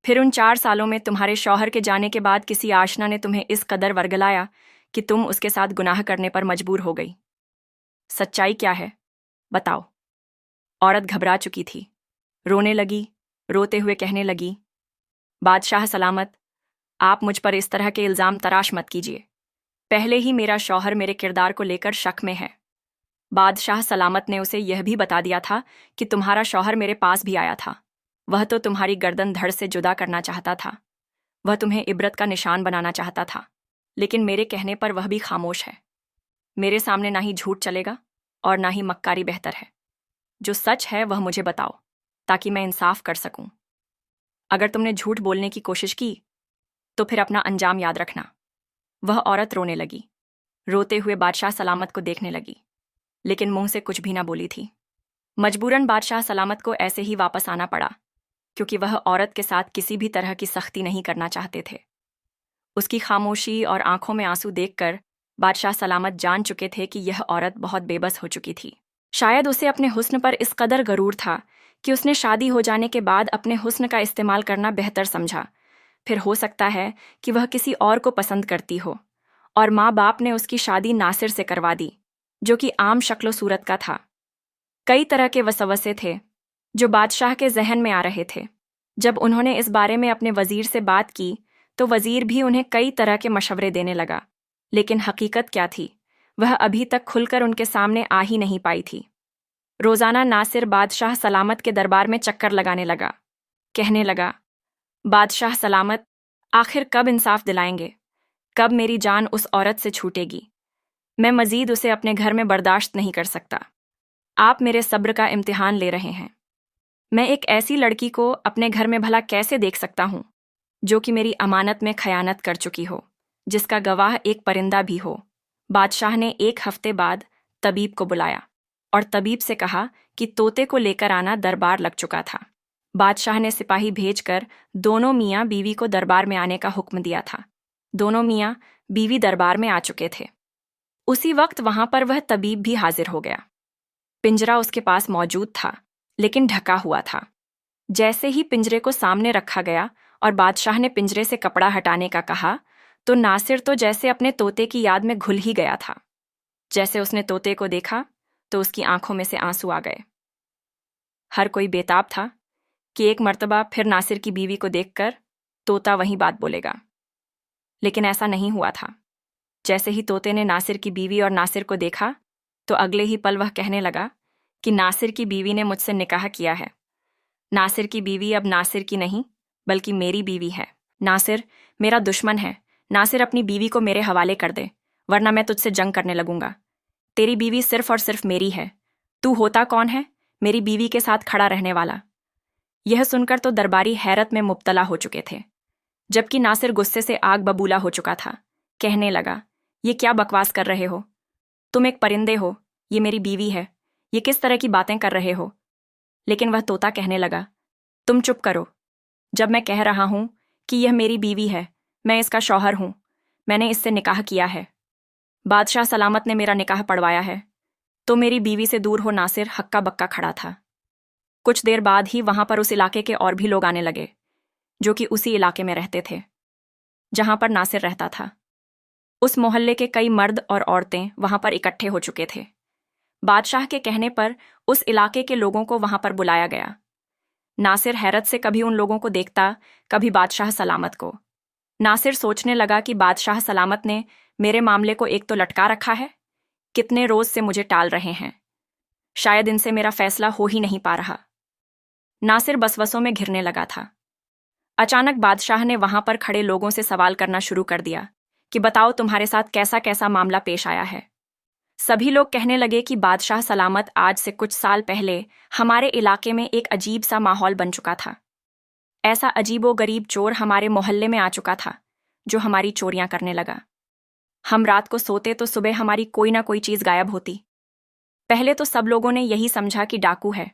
S1: फिर उन 4 सालों में तुम्हारे शौहर के जाने के बाद किसी आशना ने तुम्हें इस कदर वर्गलाया कि तुम उसके साथ गुनाह करने पर मजबूर हो गई। सच्चाई क्या है, बताओ। औरत घबरा चुकी थी, रोने लगी, रोते हुए कहने लगी, बादशाह सलामत, आप मुझ पर इस तरह के इल्ज़ाम तराश मत कीजिए। पहले ही मेरा शौहर मेरे किरदार को लेकर शक में है। बादशाह सलामत ने उसे यह भी बता दिया था कि तुम्हारा शौहर मेरे पास भी आया था। वह तो तुम्हारी गर्दन धड़ से जुदा करना चाहता था, वह तुम्हें इबरत का निशान बनाना चाहता था, लेकिन मेरे कहने पर वह भी खामोश है। मेरे सामने ना ही झूठ चलेगा और ना ही मक्कारी बेहतर है। जो सच है वह मुझे बताओ, ताकि मैं इंसाफ कर सकूं। अगर तुमने झूठ बोलने की कोशिश की तो फिर अपना अंजाम याद रखना। वह औरत रोने लगी, रोते हुए बादशाह सलामत को देखने लगी, लेकिन मुंह से कुछ भी ना बोली थी। मजबूरन बादशाह सलामत को ऐसे ही वापस आना पड़ा, क्योंकि वह औरत के साथ किसी भी तरह की सख्ती नहीं करना चाहते थे। उसकी खामोशी और आंखों में आंसू देखकर बादशाह सलामत जान चुके थे कि यह औरत बहुत बेबस हो चुकी थी। शायद उसे अपने हुस्न पर इस कदर गरूर था कि उसने शादी हो जाने के बाद अपने हुस्न का इस्तेमाल करना बेहतर समझा। फिर हो सकता है कि वह किसी और को पसंद करती हो, और माँ बाप ने उसकी शादी नासिर से करवा दी, जो कि आम शक्लो सूरत का था। कई तरह के वसवसे थे जो बादशाह के जहन में आ रहे थे। जब उन्होंने इस बारे में अपने वजीर से बात की तो वजीर भी उन्हें कई तरह के मशवरे देने लगा, लेकिन हकीकत क्या थी वह अभी तक खुलकर उनके सामने आ ही नहीं पाई थी। रोजाना नासिर बादशाह सलामत के दरबार में चक्कर लगाने लगा। कहने लगा, बादशाह सलामत, आखिर कब इंसाफ दिलाएंगे? कब मेरी जान उस औरत से छूटेगी? मैं मजीद उसे अपने घर में बर्दाश्त नहीं कर सकता। आप मेरे सब्र का इम्तिहान ले रहे हैं। मैं एक ऐसी लड़की को अपने घर में भला कैसे देख सकता हूँ जो कि मेरी अमानत में खयानत कर चुकी हो, जिसका गवाह एक परिंदा भी हो। बादशाह ने 1 हफ्ते बाद तबीब को बुलाया और तबीब से कहा कि तोते को लेकर आना दरबार लग चुका था। बादशाह ने सिपाही भेजकर दोनों मियाँ बीवी को दरबार में आने का हुक्म दिया था। दोनों मियाँ बीवी दरबार में आ चुके थे। उसी वक्त वहां पर वह तबीब भी हाजिर हो गया। पिंजरा उसके पास मौजूद था, लेकिन ढका हुआ था। जैसे ही पिंजरे को सामने रखा गया और बादशाह ने पिंजरे से कपड़ा हटाने का कहा, तो नासिर तो जैसे अपने तोते की याद में घुल ही गया था। जैसे उसने तोते को देखा तो उसकी आंखों में से आंसू आ गए। हर कोई बेताब था कि एक मर्तबा फिर नासिर की बीवी को देखकर तोता वही बात बोलेगा, लेकिन ऐसा नहीं हुआ था। जैसे ही तोते ने नासिर की बीवी और नासिर को देखा तो अगले ही पल वह कहने लगा कि नासिर की बीवी ने मुझसे निकाह किया है। नासिर की बीवी अब नासिर की नहीं बल्कि मेरी बीवी है। नासिर मेरा दुश्मन है। नासिर अपनी बीवी को मेरे हवाले कर दे, वरना मैं तुझसे जंग करने लगूंगा। तेरी बीवी सिर्फ और सिर्फ मेरी है। तू होता कौन है मेरी बीवी के साथ खड़ा रहने वाला? यह सुनकर तो दरबारी हैरत में मुब्तला हो चुके थे, जबकि नासिर गुस्से से आग बबूला हो चुका था। कहने लगा, ये क्या बकवास कर रहे हो? तुम एक परिंदे हो, ये मेरी बीवी है। ये किस तरह की बातें कर रहे हो? लेकिन वह तोता कहने लगा, तुम चुप करो। जब मैं कह रहा हूं कि यह मेरी बीवी है, मैं इसका शौहर हूं। मैंने इससे निकाह किया है। बादशाह सलामत ने मेरा निकाह पढ़वाया है। तो मेरी बीवी से दूर हो। नासिर हक्का बक्का खड़ा था। कुछ देर बाद ही वहां पर उस इलाके के और भी लोग आने लगे, जो कि उसी इलाके में रहते थे जहां पर नासिर रहता था। उस मोहल्ले के कई मर्द और औरतें वहां पर इकट्ठे हो चुके थे। बादशाह के कहने पर उस इलाके के लोगों को वहां पर बुलाया गया। नासिर हैरत से कभी उन लोगों को देखता, कभी बादशाह सलामत को। नासिर सोचने लगा कि बादशाह सलामत ने मेरे मामले को एक तो लटका रखा है, कितने रोज से मुझे टाल रहे हैं। शायद इनसे मेरा फैसला हो ही नहीं पा रहा। नासिर बसवसों में घिरने लगा था। अचानक बादशाह ने वहां पर खड़े लोगों से सवाल करना शुरू कर दिया कि बताओ तुम्हारे साथ कैसा कैसा मामला पेश आया है। सभी लोग कहने लगे कि बादशाह सलामत, आज से कुछ साल पहले हमारे इलाके में एक अजीब सा माहौल बन चुका था। ऐसा अजीबो गरीब चोर हमारे मोहल्ले में आ चुका था जो हमारी चोरियां करने लगा। हम रात को सोते तो सुबह हमारी कोई ना कोई चीज गायब होती। पहले तो सब लोगों ने यही समझा कि डाकू है।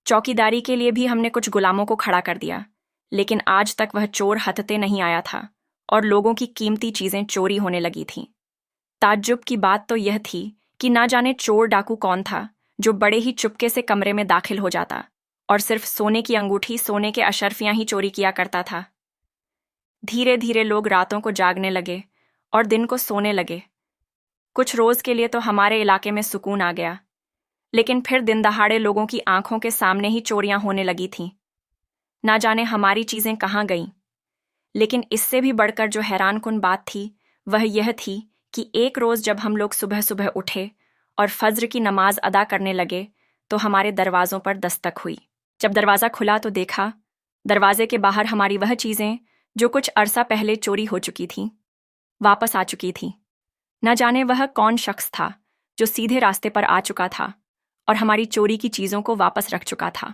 S1: चौकीदारी के लिए भी हमने कुछ गुलामों को खड़ा कर दिया, लेकिन आज तक वह चोर हथते नहीं आया था और लोगों की कीमती चीजें चोरी होने लगी थीं। ताज्जुब की बात तो यह थी कि ना जाने चोर डाकू कौन था जो बड़े ही चुपके से कमरे में दाखिल हो जाता और सिर्फ सोने की अंगूठी, सोने के अशर्फियां ही चोरी किया करता था। धीरे धीरे लोग रातों को जागने लगे और दिन को सोने लगे। कुछ रोज के लिए तो हमारे इलाके में सुकून आ गया, लेकिन फिर दिन दहाड़े लोगों की आंखों के सामने ही चोरियां होने लगी थीं। ना जाने हमारी चीजें कहाँ गईं। लेकिन इससे भी बढ़कर जो हैरानकुन बात थी वह यह थी कि एक रोज जब हम लोग सुबह सुबह उठे और फज्र की नमाज अदा करने लगे तो हमारे दरवाजों पर दस्तक हुई। जब दरवाज़ा खुला तो देखा दरवाजे के बाहर हमारी वह चीज़ें जो कुछ अरसा पहले चोरी हो चुकी थीं वापस आ चुकी थीं। न जाने वह कौन शख्स था जो सीधे रास्ते पर आ चुका था और हमारी चोरी की चीज़ों को वापस रख चुका था।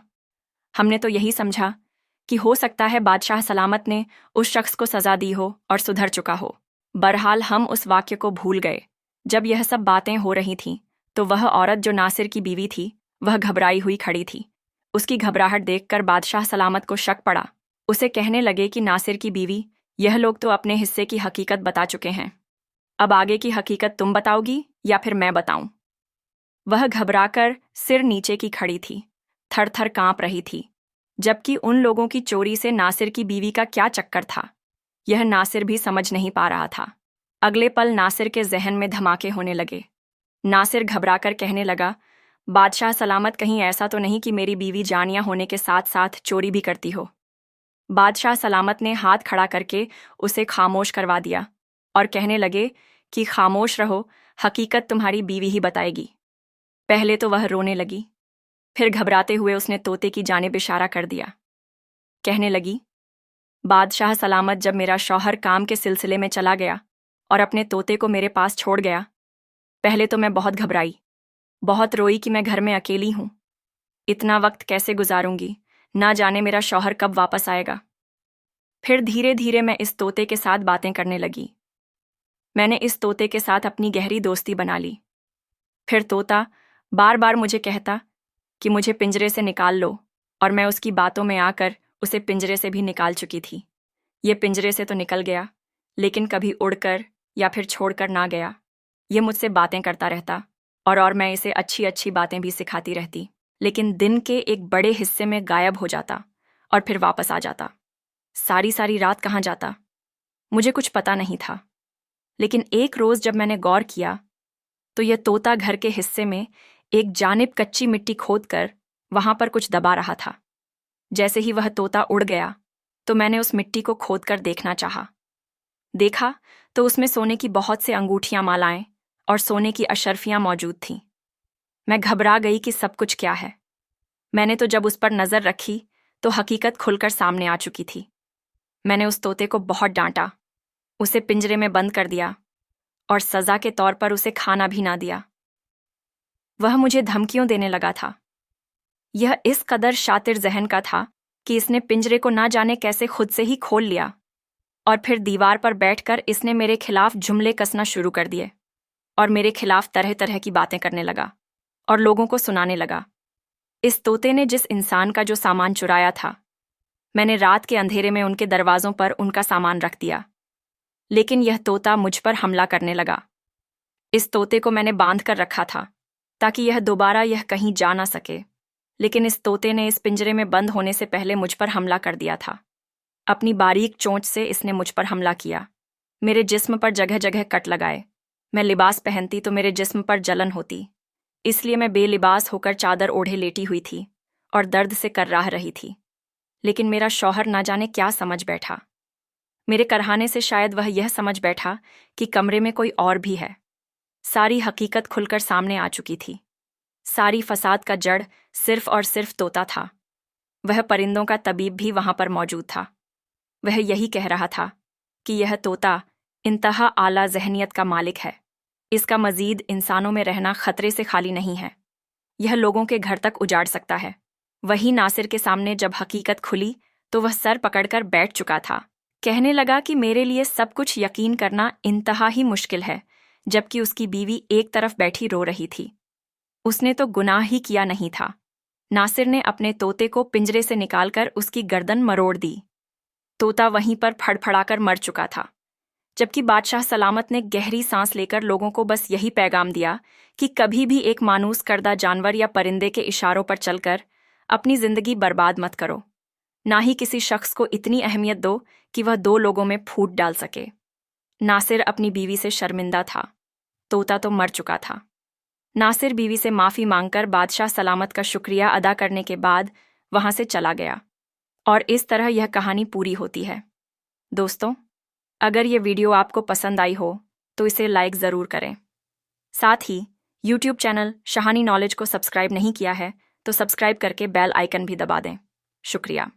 S1: हमने तो यही समझा कि हो सकता है बादशाह सलामत ने उस शख्स को सज़ा दी हो और सुधर चुका हो। बहरहाल हम उस वाक्य को भूल गए। जब यह सब बातें हो रही थीं तो वह औरत जो नासिर की बीवी थी वह घबराई हुई खड़ी थी। उसकी घबराहट देखकर बादशाह सलामत को शक पड़ा। उसे कहने लगे कि नासिर की बीवी, यह लोग तो अपने हिस्से की हकीकत बता चुके हैं। अब आगे की हकीकत तुम बताओगी या फिर मैं बताऊं? वह घबराकर सिर नीचे की खड़ी थी, थर थर कांप रही थी। जबकि उन लोगों की चोरी से नासिर की बीवी का क्या चक्कर था, यह नासिर भी समझ नहीं पा रहा था। अगले पल नासिर के जहन में धमाके होने लगे। नासिर घबराकर कहने लगा, बादशाह सलामत, कहीं ऐसा तो नहीं कि मेरी बीवी जानिया होने के साथ साथ चोरी भी करती हो। बादशाह सलामत ने हाथ खड़ा करके उसे खामोश करवा दिया और कहने लगे कि खामोश रहो, हकीकत तुम्हारी बीवी ही बताएगी। पहले तो वह रोने लगी, फिर घबराते हुए उसने तोते की जानिब इशारा कर दिया। कहने लगी, बादशाह सलामत, जब मेरा शौहर काम के सिलसिले में चला गया और अपने तोते को मेरे पास छोड़ गया, पहले तो मैं बहुत घबराई, बहुत रोई कि मैं घर में अकेली हूं, इतना वक्त कैसे गुजारूंगी, ना जाने मेरा शौहर कब वापस आएगा। फिर धीरे धीरे मैं इस तोते के साथ बातें करने लगी। मैंने इस तोते के साथ अपनी गहरी दोस्ती बना ली। फिर तोता बार बार मुझे कहता कि मुझे पिंजरे से निकाल लो, और मैं उसकी बातों में आकर उसे पिंजरे से भी निकाल चुकी थी। ये पिंजरे से तो निकल गया, लेकिन कभी उड़कर या फिर छोड़कर ना गया। ये मुझसे बातें करता रहता और मैं इसे अच्छी अच्छी बातें भी सिखाती रहती, लेकिन दिन के एक बड़े हिस्से में गायब हो जाता और फिर वापस आ जाता। सारी सारी रात कहाँ जाता, मुझे कुछ पता नहीं था। लेकिन एक रोज़ जब मैंने गौर किया तो यह तोता घर के हिस्से में एक जानिब कच्ची मिट्टी खोदकर वहां पर कुछ दबा रहा था। जैसे ही वह तोता उड़ गया तो मैंने उस मिट्टी को खोदकर देखना चाहा। देखा तो उसमें सोने की बहुत से अंगूठियां, मालाएं और सोने की अशर्फियां मौजूद थीं। मैं घबरा गई कि सब कुछ क्या है। मैंने तो जब उस पर नजर रखी तो हकीकत खुलकर सामने आ चुकी थी। मैंने उस तोते को बहुत डांटा, उसे पिंजरे में बंद कर दिया और सजा के तौर पर उसे खाना भी ना दिया। वह मुझे धमकियों देने लगा था। यह इस कदर शातिर जहन का था कि इसने पिंजरे को ना जाने कैसे खुद से ही खोल लिया और फिर दीवार पर बैठकर इसने मेरे खिलाफ जुमले कसना शुरू कर दिए और मेरे खिलाफ तरह तरह की बातें करने लगा और लोगों को सुनाने लगा। इस तोते ने जिस इंसान का जो सामान चुराया था, मैंने रात के अंधेरे में उनके दरवाजों पर उनका सामान रख दिया, लेकिन यह तोता मुझ पर हमला करने लगा। इस तोते को मैंने बांध कर रखा था ताकि यह दोबारा यह कहीं जा ना सके, लेकिन इस तोते ने इस पिंजरे में बंद होने से पहले मुझ पर हमला कर दिया था। अपनी बारीक चोंच से इसने मुझ पर हमला किया। मेरे जिस्म पर जगह जगह कट लगाए। मैं लिबास पहनती तो मेरे जिस्म पर जलन होती, इसलिए मैं बेलिबास होकर चादर ओढ़े लेटी हुई थी और दर्द से कर्राह रही थी। लेकिन मेरा शौहर ना जाने क्या समझ बैठा। मेरे करहाने से शायद वह यह समझ बैठा कि कमरे में कोई और भी है। सारी हकीकत खुलकर सामने आ चुकी थी। सारी फसाद का जड़ सिर्फ और सिर्फ तोता था। वह परिंदों का तबीब भी वहां पर मौजूद था। वह यही कह रहा था कि यह तोता इंतहा आला जहनियत का मालिक है। इसका मजीद इंसानों में रहना खतरे से खाली नहीं है। यह लोगों के घर तक उजाड़ सकता है। वही नासिर के सामने जब हकीकत खुली तो वह सर पकड़कर बैठ चुका था। कहने लगा कि मेरे लिए सब कुछ यकीन करना इंतहा ही मुश्किल है, जबकि उसकी बीवी एक तरफ बैठी रो रही थी। उसने तो गुनाह ही किया नहीं था। नासिर ने अपने तोते को पिंजरे से निकालकर उसकी गर्दन मरोड़ दी। तोता वहीं पर फड़फड़ाकर मर चुका था, जबकि बादशाह सलामत ने गहरी सांस लेकर लोगों को बस यही पैगाम दिया कि कभी भी एक मानूस करदा जानवर या परिंदे के इशारों पर चलकर अपनी जिंदगी बर्बाद मत करो, ना ही किसी शख्स को इतनी अहमियत दो कि वह दो लोगों में फूट डाल सके। नासिर अपनी बीवी से शर्मिंदा था। तोता तो मर चुका था। नासिर बीवी से माफ़ी मांगकर बादशाह सलामत का शुक्रिया अदा करने के बाद वहां से चला गया। और इस तरह यह कहानी पूरी होती है। दोस्तों, अगर ये वीडियो आपको पसंद आई हो तो इसे लाइक ज़रूर करें। साथ ही YouTube चैनल शहानी नॉलेज को सब्सक्राइब नहीं किया है तो सब्सक्राइब करके बेल आइकन भी दबा दें। शुक्रिया।